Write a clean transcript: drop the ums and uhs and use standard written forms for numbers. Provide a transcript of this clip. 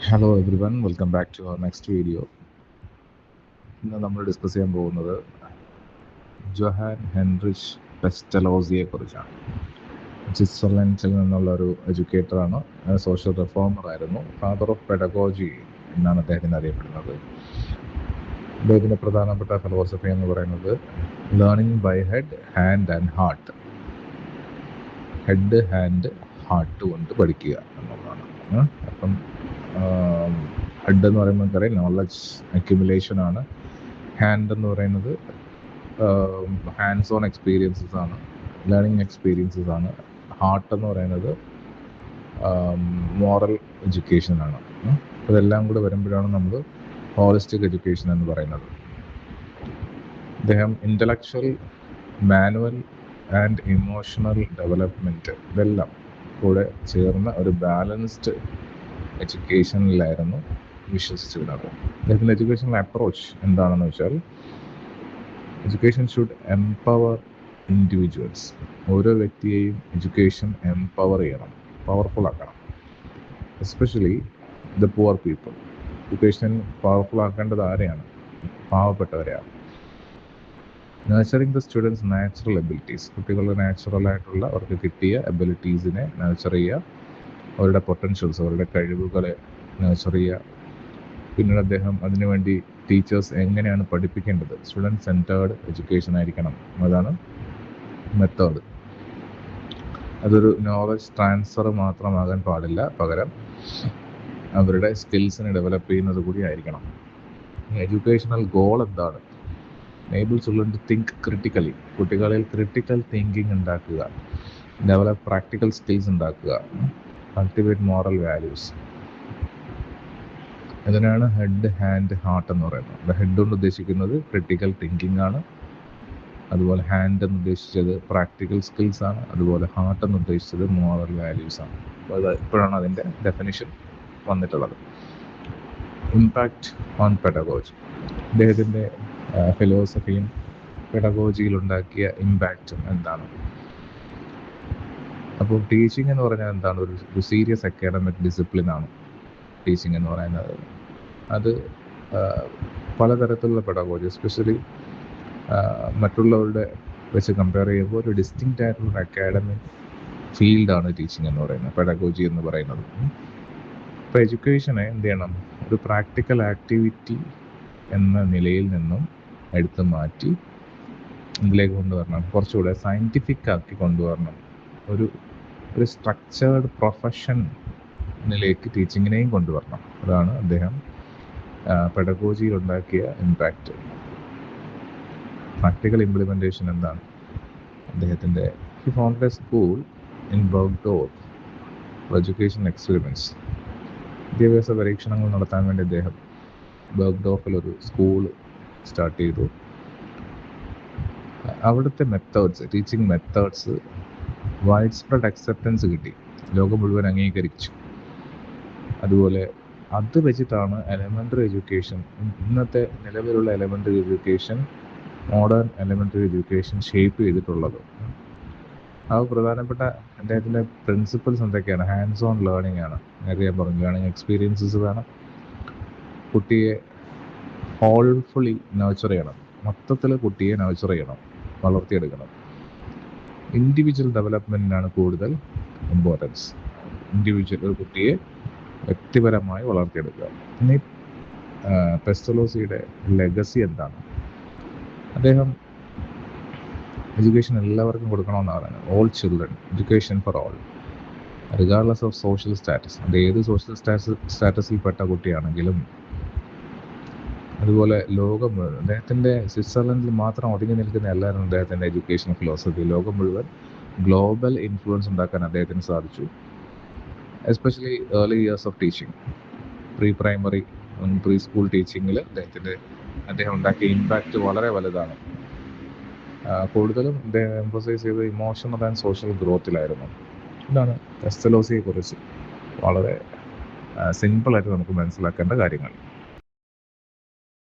Hello everyone, welcome back to our next video. ഇന്ന് നമ്മൾ discuss ചെയ്യാൻ പോകുന്നത് ജൊഹാൻ ഹെൻറിച്ച് പെസ്റ്റലോസിയെ കുറിച്ചാണ്. സ്വിറ്റ്സർലൻഡിൽ നിന്നുള്ള ഒരു എഡ്യൂക്കേറ്ററാണ്, സോഷ്യൽ റിഫോമർ ആയിരുന്നു, ഫാദർ ഓഫ് പെഡഗോജി എന്നാണ് അദ്ദേഹത്തിന് അറിയപ്പെടുന്നത്. അദ്ദേഹത്തിൻ്റെ പ്രധാനപ്പെട്ട ഫിലോസഫി എന്ന് പറയുന്നത് learning by head, hand and heart. Head, hand, heart കൊണ്ട് പഠിക്കുക എന്നുള്ളതാണ്. അപ്പം ഹെഡ് എന്ന് പറയുമ്പോൾ നമുക്കറിയാം നോളജ് അക്യുമുലേഷൻ ആണ്. ഹാൻഡ് എന്ന് പറയുന്നത് ഹാൻഡ്സ് ഓൺ എക്സ്പീരിയൻസസ് ആണ്, ലേണിംഗ് എക്സ്പീരിയൻസസ് ആണ്. ഹാർട്ട് എന്ന് പറയുന്നത് മോറൽ എഡ്യൂക്കേഷൻ ആണ്. ഇതെല്ലാം കൂടെ വരുമ്പോഴാണ് നമ്മൾ ഹോളിസ്റ്റിക് എഡ്യൂക്കേഷൻ എന്ന് പറയുന്നത്. അദ്ദേഹം intellectual, manual and emotional development ഇതെല്ലാം കൂടെ ചേർന്ന ഒരു ബാലൻസ്ഡ് എഡ്യൂക്കേഷനിലായിരുന്നു വിശ്വസിച്ചിരുന്നത്. അദ്ദേഹത്തിൻ്റെ എഡ്യൂക്കേഷണൽ അപ്രോച്ച് എന്താണെന്ന് വെച്ചാൽ, എഡ്യൂക്കേഷൻ ഷുഡ് എംപവർ ഇൻഡിവിജ്വൽസ്. ഓരോ വ്യക്തിയെയും എഡ്യൂക്കേഷൻ എംപവർ ചെയ്യണം, പവർഫുൾ ആക്കണം. Especially the poor people. Education powerful ആക്കേണ്ടത് ആരെയാണ്? പാവപ്പെട്ടവരെയാണ്. Nurturing the students natural abilities. കുട്ടികളുടെ നാച്ചുറലായിട്ടുള്ള അവർക്ക് കിട്ടിയ എബിലിറ്റീസിനെ നഴ്ച്ചർ ചെയ്യുക, അവരുടെ പൊട്ടൻഷ്യൽസ്, അവരുടെ കഴിവുകളെ നഴ്ച്ചർ ചെയ്യുക. പിന്നീട് അദ്ദേഹം അതിനുവേണ്ടി ടീച്ചേഴ്സ് എങ്ങനെയാണ് പഠിപ്പിക്കേണ്ടത്, സ്റ്റുഡൻറ് സെൻറ്റേർഡ് എഡ്യൂക്കേഷൻ ആയിരിക്കണം. അതാണ് മെത്തേഡ്. അതൊരു നോളജ് ട്രാൻസ്ഫർ മാത്രമാകാൻ പാടില്ല, പകരം അവരുടെ സ്കിൽസിനെ ഡെവലപ്പ് ചെയ്യുന്നത് കൂടി ആയിരിക്കണം. എഡ്യൂക്കേഷണൽ ഗോൾ എന്താണ്? Enable children to think critically. കുട്ടികളിൽ ക്രിട്ടിക്കൽ തിങ്കിങ് ഉണ്ടാക്കുക, ഡെവലപ്പ് പ്രാക്ടിക്കൽ സ്കിൽസ് ഉണ്ടാക്കുക, കൾട്ടിവേറ്റ് മോറൽ വാല്യൂസ്. ഇതിനാണ് ഹെഡ്, ഹാൻഡ്, ഹാർട്ട് എന്ന് പറയുന്നത്. ഹെഡ് കൊണ്ട് ഉദ്ദേശിക്കുന്നത് ക്രിട്ടിക്കൽ തിങ്കിങ് ആണ്, അതുപോലെ ഹാൻഡ് എന്ന് ഉദ്ദേശിച്ചത് പ്രാക്ടിക്കൽ സ്കിൽസ് ആണ്, അതുപോലെ ഹാർട്ട് എന്ന് ഉദ്ദേശിച്ചത് മോറൽ വാല്യൂസ് ആണ്. അപ്പോൾ ഇപ്പോഴാണ് അതിൻ്റെ ഡെഫിനിഷൻ വന്നിട്ടുള്ളത്. Impact on pedagogy. അദ്ദേഹത്തിൻ്റെ ഫിലോസഫിയും പെഡഗോജിയിലുണ്ടാക്കിയ ഇമ്പാക്റ്റും എന്താണ്? അപ്പോൾ ടീച്ചിങ് എന്ന് പറഞ്ഞാൽ എന്താണ്? ഒരു സീരിയസ് അക്കാഡമിക് ഡിസിപ്ലിനാണ് ടീച്ചിങ് എന്ന് പറയുന്നത്. അത് പലതരത്തിലുള്ള പെഡഗോജി, എസ്പെഷ്യലി മറ്റുള്ളവരുടെ വെച്ച് കമ്പയർ ചെയ്യുമ്പോൾ ഒരു ഡിസ്റ്റിങ്ക്റ്റ് ആയിട്ടുള്ള അക്കാഡമിക് ഫീൽഡാണ് ടീച്ചിങ് എന്ന് പറയുന്നത്, പെഡഗോജി എന്ന് പറയുന്നത്. ഇപ്പോൾ എഡ്യൂക്കേഷനെ എന്ത് ചെയ്യണം? ഒരു പ്രാക്ടിക്കൽ ആക്ടിവിറ്റി എന്ന നിലയിൽ നിന്നും എടുത്ത് മാറ്റി ഇതിലേക്ക് കൊണ്ടുവരണം, കുറച്ചുകൂടെ സയൻറ്റിഫിക് ആക്കി കൊണ്ടുവരണം. ഒരു സ്ട്രക്ചേർഡ് പ്രൊഫഷനിലേക്ക് ടീച്ചിങ്ങിനെയും കൊണ്ടുവരണം. അതാണ് അദ്ദേഹം പെഡഗോജിയിലുണ്ടാക്കിയ ഇമ്പാക്റ്റ്. പ്രാക്ടിക്കൽ ഇംപ്ലിമെൻറ്റേഷൻ എന്താണ് അദ്ദേഹത്തിൻ്റെ? He founded a school in Burgdorf for education experiments. വിദ്യാഭ്യാസ പരീക്ഷണങ്ങൾ നടത്താൻ വേണ്ടി അദ്ദേഹം ബർഗ്ഡോർഫിൽ ഒരു സ്കൂൾ സ്റ്റാർട്ട് ചെയ്തു. അവിടുത്തെ methods, teaching methods wide spread acceptance കിട്ടി, ലോകം മുഴുവൻ അംഗീകരിച്ചു. അതുപോലെ അത് വെച്ചിട്ടാണ് എലമെൻ്ററി എഡ്യൂക്കേഷൻ, ഇന്നത്തെ നിലവിലുള്ള elementary education, modern elementary education shape ചെയ്തിട്ടുള്ളത്. അത് പ്രധാനപ്പെട്ട അദ്ദേഹത്തിൻ്റെ പ്രിൻസിപ്പിൾസ് എന്തൊക്കെയാണ്? ഹാൻഡ്സ് ഓൺ ലേണിംഗ് ആണ്. നേരത്തെ ഞാൻ പറഞ്ഞു, ലേണിംഗ് എക്സ്പീരിയൻസസ് വേണം. കുട്ടിയെ ഹോൾഫുള്ളി നർച്ചർ ചെയ്യണം, മൊത്തത്തിൽ കുട്ടിയെ നർച്ചർ ചെയ്യണം, വളർത്തിയെടുക്കണം. ഇൻഡിവിജ്വൽ ഡെവലപ്മെൻറ്റിനാണ് കൂടുതൽ ഇമ്പോർട്ടൻസ്. ഒരു കുട്ടിയെ വ്യക്തിപരമായി വളർത്തിയെടുക്കുക. ഇനി പെസ്റ്റലോസിയുടെ ലെഗസി എന്താണ്? അദ്ദേഹം എഡ്യൂക്കേഷൻ എല്ലാവർക്കും കൊടുക്കണമെന്നാണ് പറയുന്നത്. All children, education for all, regardless of social status. അത് ഏത് സോഷ്യൽ സ്റ്റാറ്റസിൽപ്പെട്ട കുട്ടിയാണെങ്കിലും. അതുപോലെ ലോകം മുഴുവൻ, അദ്ദേഹത്തിൻ്റെ സ്വിറ്റ്സർലൻഡിൽ മാത്രം ഒതുങ്ങി നിൽക്കുന്ന എല്ലാവരും അദ്ദേഹത്തിൻ്റെ എഡ്യൂക്കേഷൻ ഫിലോസഫി. ലോകം മുഴുവൻ ഗ്ലോബൽ ഇൻഫ്ലുവൻസ് ഉണ്ടാക്കാൻ അദ്ദേഹത്തിന് സാധിച്ചു. Especially early years of teaching, pre primary, pre school ടീച്ചിങ്ങിൽ അദ്ദേഹം ഉണ്ടാക്കിയ ഇമ്പാക്റ്റ് വളരെ വലുതാണ്. കൂടുതലും അദ്ദേഹം എംഫസൈസ് ചെയ്ത് ഇമോഷണൽ ആൻഡ് സോഷ്യൽ ഗ്രോത്തിലായിരുന്നു. ഇതാണ് പെസ്റ്റലോസിയെ കുറിച്ച് വളരെ സിമ്പിളായിട്ട് നമുക്ക് മനസ്സിലാക്കേണ്ട കാര്യങ്ങൾ.